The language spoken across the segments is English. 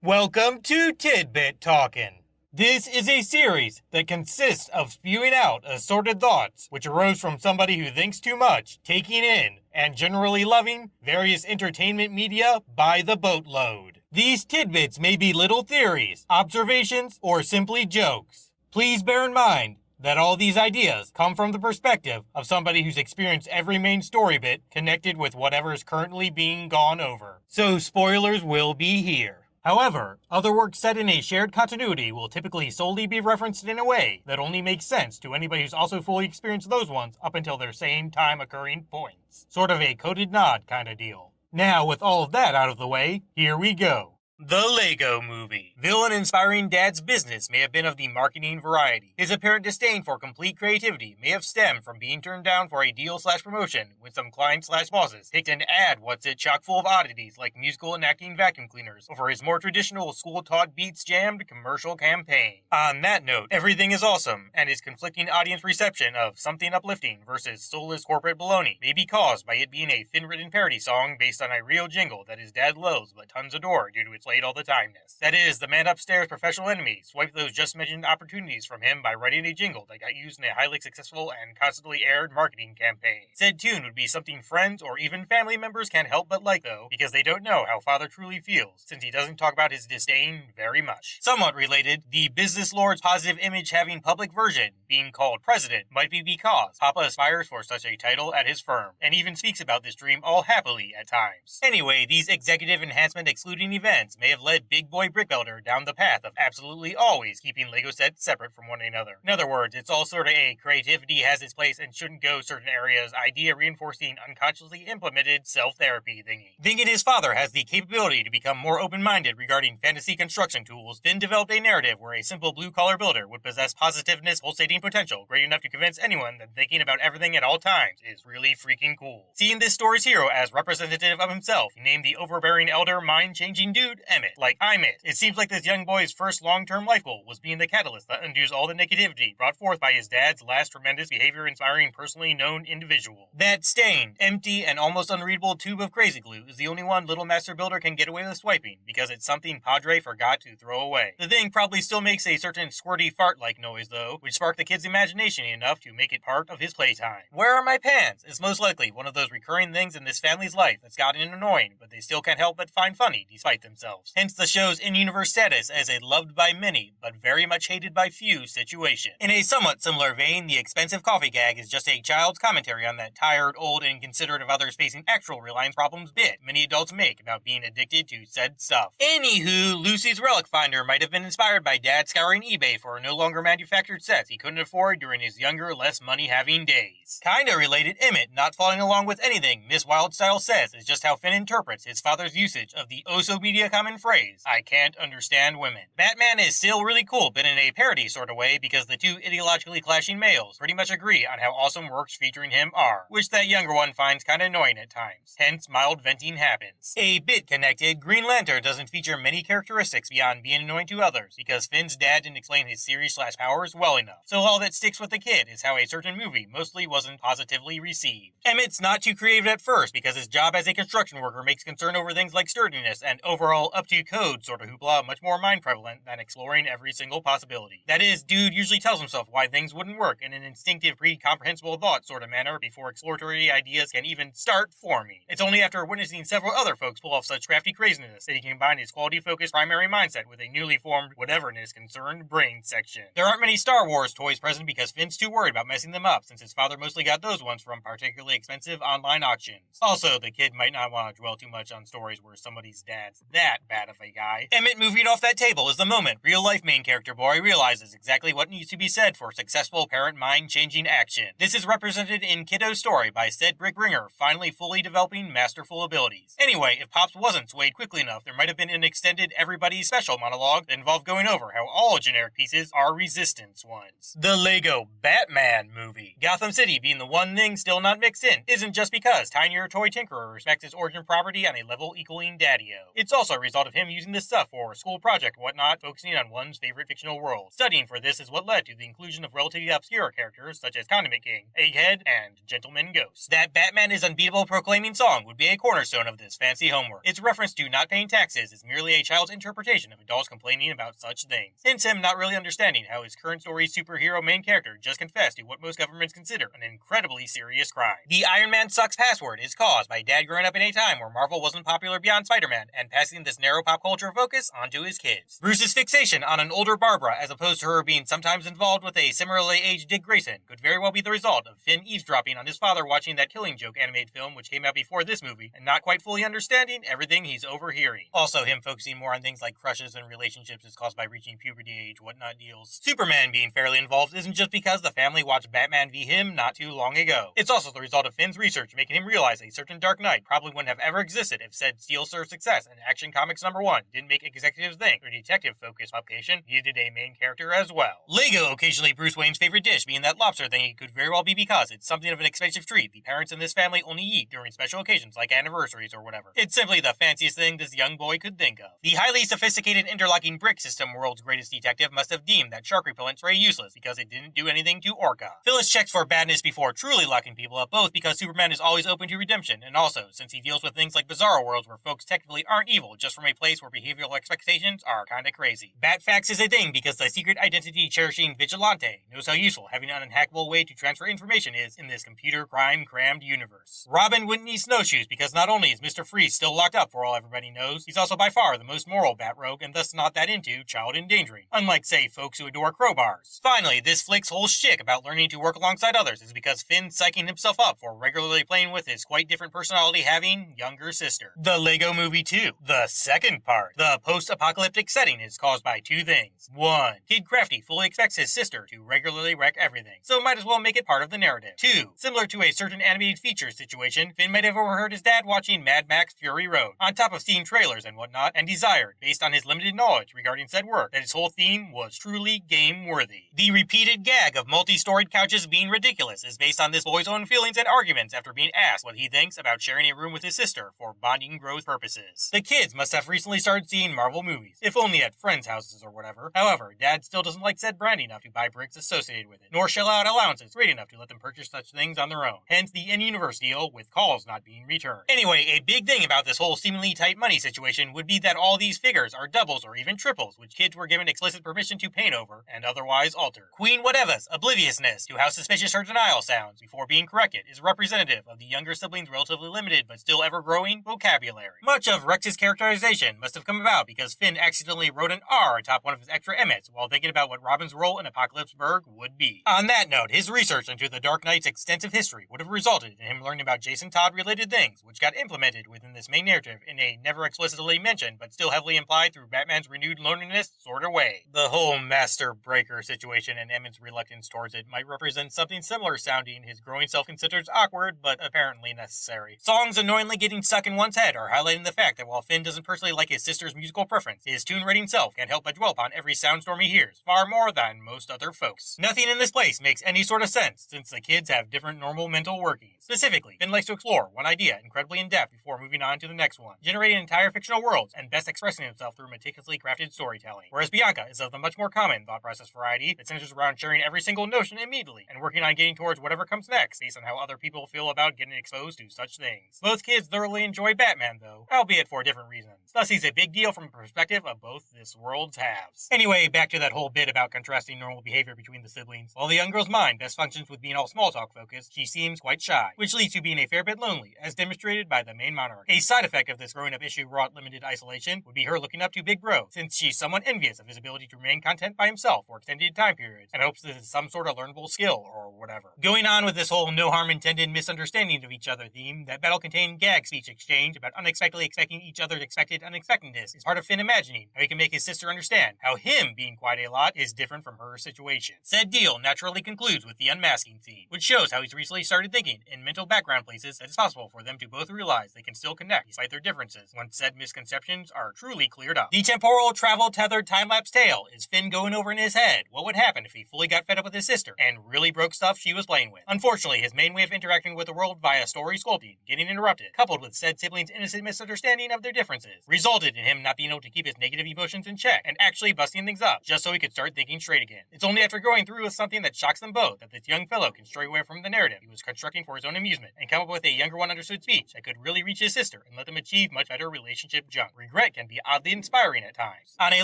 Welcome to Tidbit Talkin. This is a series that consists of spewing out assorted thoughts which arose from somebody who thinks too much, taking in, and generally loving various entertainment media by the boatload. These tidbits may be little theories, observations, or simply jokes. Please bear in mind that all these ideas come from the perspective of somebody who's experienced every main story bit connected with whatever is currently being gone over. So spoilers will be here. However, other works set in a shared continuity will typically solely be referenced in a way that only makes sense to anybody who's also fully experienced those ones up until their same time occurring points. Sort of a coded nod kind of deal. Now, with all of that out of the way, here we go. The Lego Movie. Villain-inspiring Dad's business may have been of the marketing variety. His apparent disdain for complete creativity may have stemmed from being turned down for a deal/promotion when some clients/bosses picked an ad what's-it chock full of oddities like musical and acting vacuum cleaners over his more traditional school-taught beats-jammed commercial campaign. On that note, everything is awesome, and his conflicting audience reception of something uplifting versus soulless corporate baloney may be caused by it being a thin-written parody song based on a real jingle that his dad loathes but tons adore due to its played all the timeness. That is, the man upstairs professional enemy swiped those just mentioned opportunities from him by writing a jingle that got used in a highly successful and constantly aired marketing campaign. Said tune would be something friends or even family members can't help but like though, because they don't know how father truly feels, since he doesn't talk about his disdain very much. Somewhat related, the business lord's positive image having public version, being called president, might be because Papa aspires for such a title at his firm, and even speaks about this dream all happily at times. Anyway, these executive enhancement excluding events may have led Big Boy Brickbuilder down the path of absolutely always keeping Lego sets separate from one another. In other words, it's all sort of a creativity has its place and shouldn't go certain areas, idea reinforcing unconsciously implemented self-therapy thingy. Thinking his father has the capability to become more open-minded regarding fantasy construction tools, Finn developed a narrative where a simple blue-collar builder would possess positiveness, pulsating potential, great enough to convince anyone that thinking about everything at all times is really freaking cool. Seeing this story's hero as representative of himself, he named the overbearing elder mind-changing dude Emmett. Like I'm it. It seems like this young boy's first long-term life goal was being the catalyst that undoes all the negativity brought forth by his dad's last tremendous behavior-inspiring personally known individual. That stained, empty, and almost unreadable tube of crazy glue is the only one Little Master Builder can get away with swiping because it's something Padre forgot to throw away. The thing probably still makes a certain squirty fart-like noise though, which sparked the kid's imagination enough to make it part of his playtime. Where are my pants? Is most likely one of those recurring things in this family's life that's gotten annoying, but they still can't help but find funny despite themselves. Hence the show's in-universe status as a loved by many, but very much hated by few situation. In a somewhat similar vein, the expensive coffee gag is just a child's commentary on that tired, old, and inconsiderate of others facing actual reliance problems bit many adults make about being addicted to said stuff. Anywho, Lucy's relic finder might have been inspired by Dad scouring eBay for no longer manufactured sets he couldn't afford during his younger, less money-having days. Kinda related, Emmett not following along with anything Miss Wildstyle says is just how Finn interprets his father's usage of the oh-so-media common phrase, I can't understand women. Batman is still really cool, but in a parody sort of way because the two ideologically clashing males pretty much agree on how awesome works featuring him are, which that younger one finds kinda annoying at times, hence mild venting happens. A bit connected, Green Lantern doesn't feature many characteristics beyond being annoying to others because Finn's dad didn't explain his series/powers well enough, so all that sticks with the kid is how a certain movie mostly wasn't positively received. Emmett's not too creative at first because his job as a construction worker makes concern over things like sturdiness and overall up-to-code sort of hoopla much more mind-prevalent than exploring every single possibility. That is, dude usually tells himself why things wouldn't work in an instinctive, pre-comprehensible thought sort of manner before exploratory ideas can even start forming. It's only after witnessing several other folks pull off such crafty craziness that he can combine his quality-focused primary mindset with a newly formed whateverness concerned brain section. There aren't many Star Wars toys present because Finn's too worried about messing them up since his father mostly got those ones from particularly expensive online auctions. Also, the kid might not want to dwell too much on stories where somebody's dad's that bad of a guy. Emmett moving off that table is the moment real-life main character boy realizes exactly what needs to be said for successful parent mind-changing action. This is represented in Kiddo's story by said Brickbringer finally fully developing masterful abilities. Anyway, if Pops wasn't swayed quickly enough, there might have been an extended Everybody's Special monologue that involved going over how all generic pieces are resistance ones. The Lego Batman movie. Gotham City being the one thing still not mixed in isn't just because tinier toy tinkerer respects his origin property on a level equaling Daddy-O. It's also result of him using this stuff for a school project and whatnot, focusing on one's favorite fictional world. Studying for this is what led to the inclusion of relatively obscure characters such as Condiment King, Egghead, and Gentleman Ghost. That Batman is unbeatable proclaiming song would be a cornerstone of this fancy homework. Its reference to not paying taxes is merely a child's interpretation of adults complaining about such things. Hence him not really understanding how his current story's superhero main character just confessed to what most governments consider an incredibly serious crime. The Iron Man sucks password is caused by Dad growing up in a time where Marvel wasn't popular beyond Spider-Man and passing this narrow pop culture focus onto his kids. Bruce's fixation on an older Barbara as opposed to her being sometimes involved with a similarly aged Dick Grayson could very well be the result of Finn eavesdropping on his father watching that Killing Joke animated film which came out before this movie and not quite fully understanding everything he's overhearing. Also, him focusing more on things like crushes and relationships is caused by reaching puberty age, whatnot deals. Superman being fairly involved isn't just because the family watched Batman v him not too long ago. It's also the result of Finn's research making him realize a certain Dark Knight probably wouldn't have ever existed if said Steel Surge success in Action Comics #1 didn't make executives think their detective-focused publication needed a main character as well. Lego occasionally Bruce Wayne's favorite dish being that lobster thing could very well be because it's something of an expensive treat the parents in this family only eat during special occasions like anniversaries or whatever. It's simply the fanciest thing this young boy could think of. The highly sophisticated interlocking brick system world's greatest detective must have deemed that shark repellent spray useless because it didn't do anything to Orca. Phyllis checks for badness before truly locking people up, both because Superman is always open to redemption and also since he deals with things like bizarro worlds where folks technically aren't evil just from a place where behavioral expectations are kinda crazy. Batfax is a thing because the secret identity cherishing vigilante knows how useful having an unhackable way to transfer information is in this computer crime crammed universe. Robin wouldn't need snowshoes because not only is Mr. Freeze still locked up for all everybody knows, he's also by far the most moral bat rogue and thus not that into child endangering, unlike say folks who adore crowbars. Finally, this flick's whole shtick about learning to work alongside others is because Finn's psyching himself up for regularly playing with his quite different personality having younger sister. The Lego Movie 2, the second part. The post-apocalyptic setting is caused by two things. One, Kid Crafty fully expects his sister to regularly wreck everything, so might as well make it part of the narrative. Two, similar to a certain animated features situation, Finn might have overheard his dad watching Mad Max Fury Road, on top of seeing trailers and whatnot, and desired, based on his limited knowledge regarding said work, that his whole theme was truly game-worthy. The repeated gag of multi-storied couches being ridiculous is based on this boy's own feelings and arguments after being asked what he thinks about sharing a room with his sister for bonding growth purposes. The kids must have recently started seeing Marvel movies, if only at friends' houses or whatever. However, Dad still doesn't like said brand enough to buy bricks associated with it, nor shell out allowances great enough to let them purchase such things on their own. Hence the in-universe deal with calls not being returned. Anyway, a big thing about this whole seemingly tight money situation would be that all these figures are doubles or even triples, which kids were given explicit permission to paint over and otherwise alter. Queen Whatever's obliviousness to how suspicious her denial sounds before being corrected is representative of the younger siblings' relatively limited but still ever-growing vocabulary. Much of Rex's characterization must have come about because Finn accidentally wrote an R atop one of his extra Emmets while thinking about what Robin's role in Apocalypseburg would be. On that note, his research into the Dark Knight's extensive history would have resulted in him learning about Jason Todd-related things, which got implemented within this main narrative in a never explicitly mentioned but still heavily implied through Batman's renewed loneliness sort of way. The whole Master Breaker situation and Emmett's reluctance towards it might represent something similar sounding his growing self-considers awkward but apparently necessary. Songs annoyingly getting stuck in one's head are highlighting the fact that while Finn doesn't personally like his sister's musical preference, his tune-rating self can't help but dwell upon every soundstorm he hears, far more than most other folks. Nothing in this place makes any sort of sense, since the kids have different normal mental workings. Specifically, Finn likes to explore one idea incredibly in-depth before moving on to the next one, generating entire fictional worlds and best expressing himself through meticulously crafted storytelling. Whereas Bianca is of the much more common thought process variety that centers around sharing every single notion immediately and working on getting towards whatever comes next based on how other people feel about getting exposed to such things. Both kids thoroughly enjoy Batman though, albeit for different reasons. Thus he's a big deal from a perspective of both this world's halves. Anyway, back to that whole bit about contrasting normal behavior between the siblings. While the young girl's mind best functions with being all small talk focused, she seems quite shy, which leads to being a fair bit lonely, as demonstrated by the main monarch. A side effect of this growing up issue wrought limited isolation would be her looking up to Big Bro, since she's somewhat envious of his ability to remain content by himself for extended time periods, and hopes this is some sort of learnable skill or whatever. Going on with this whole no harm intended misunderstanding of each other theme, that battle contained gag speech exchange about unexpectedly expecting each other's expected unexpectedness is part of Finn imagining how he can make his sister understand how him being quite a lot is different from her situation. Said deal naturally concludes with the unmasking scene, which shows how he's recently started thinking in mental background places that it's possible for them to both realize they can still connect despite their differences once said misconceptions are truly cleared up. The temporal travel tethered time-lapse tale is Finn going over in his head what would happen if he fully got fed up with his sister and really broke stuff she was playing with. Unfortunately, his main way of interacting with the world via story sculpting getting interrupted, coupled with said siblings' innocent misunderstanding of their differences, experiences resulted in him not being able to keep his negative emotions in check and actually busting things up just so he could start thinking straight again. It's only after going through with something that shocks them both that this young fellow can stray away from the narrative he was constructing for his own amusement and come up with a younger one understood speech that could really reach his sister and let them achieve much better relationship junk. Regret can be oddly inspiring at times. On a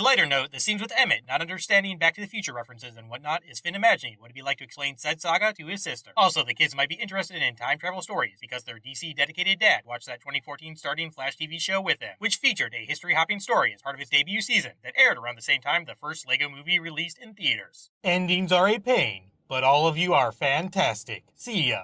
lighter note, the scenes with Emmett not understanding Back to the Future references and whatnot is Finn imagining what it'd be like to explain said saga to his sister. Also, the kids might be interested in time travel stories because their DC dedicated dad watched that 2014 starting Flash TV show with them, which featured a history hopping story as part of its debut season that aired around the same time the first Lego movie released in theaters. Endings are a pain, but all of you are fantastic. See ya.